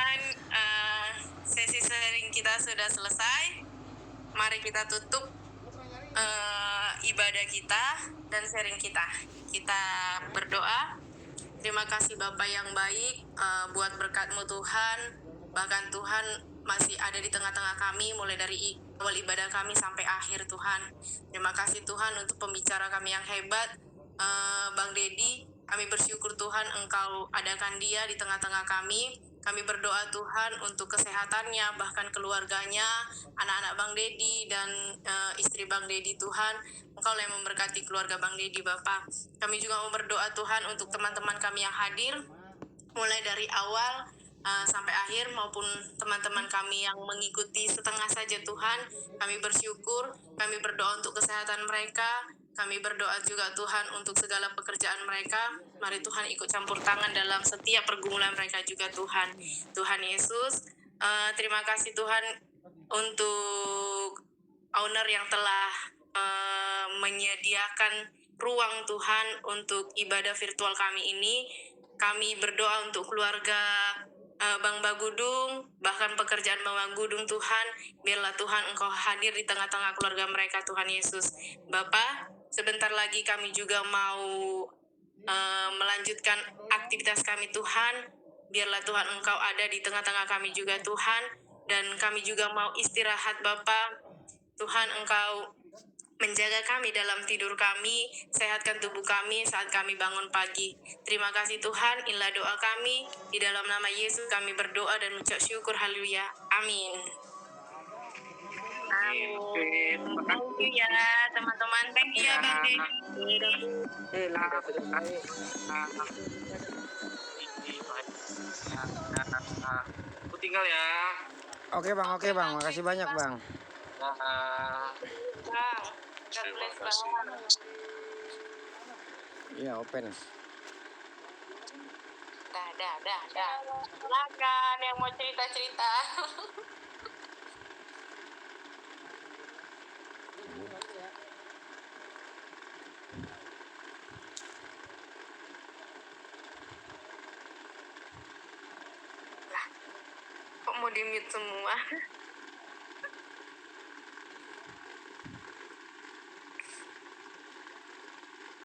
Tuhan, sesi sharing kita sudah selesai. Mari kita tutup ibadah kita dan sharing kita. Kita berdoa. Terima kasih Bapak yang baik, buat berkat-Mu Tuhan. Bahkan Tuhan masih ada di tengah-tengah kami, mulai dari awal ibadah kami sampai akhir Tuhan. Terima kasih Tuhan untuk pembicara kami yang hebat, Bang Dedi. Kami bersyukur Tuhan Engkau adakan dia di tengah-tengah kami. Kami berdoa Tuhan untuk kesehatannya, bahkan keluarganya, anak-anak Bang Dedi dan istri Bang Dedi Tuhan. Engkau yang memberkati keluarga Bang Dedi Bapak. Kami juga mau berdoa Tuhan untuk teman-teman kami yang hadir, mulai dari awal sampai akhir, maupun teman-teman kami yang mengikuti setengah saja Tuhan. Kami bersyukur, kami berdoa untuk kesehatan mereka. Kami berdoa juga Tuhan untuk segala pekerjaan mereka. Mari Tuhan ikut campur tangan dalam setiap pergumulan mereka juga Tuhan. Tuhan Yesus, terima kasih Tuhan untuk owner yang telah menyediakan ruang Tuhan untuk ibadah virtual kami ini. Kami berdoa untuk keluarga Bang Bagudung, bahkan pekerjaan Bang Bagudung Tuhan. Biarlah Tuhan Engkau hadir di tengah-tengah keluarga mereka Tuhan Yesus. Bapak, sebentar lagi kami juga mau melanjutkan aktivitas kami Tuhan. Biarlah Tuhan Engkau ada di tengah-tengah kami juga Tuhan. Dan kami juga mau istirahat Bapak. Tuhan Engkau menjaga kami dalam tidur kami, sehatkan tubuh kami saat kami bangun pagi. Terima kasih Tuhan, inilah doa kami. Di dalam nama Yesus kami berdoa dan mengucap syukur, haleluya. Amin. Amin. Thank you ya teman-teman. Thank you ya Bang Dedi. Aku tinggal ya. Oke bang, makasih banyak bang. Bang, God bless Bang. Iya open. Dah. Silakan yang mau cerita-cerita. Kok mau di-mute semua?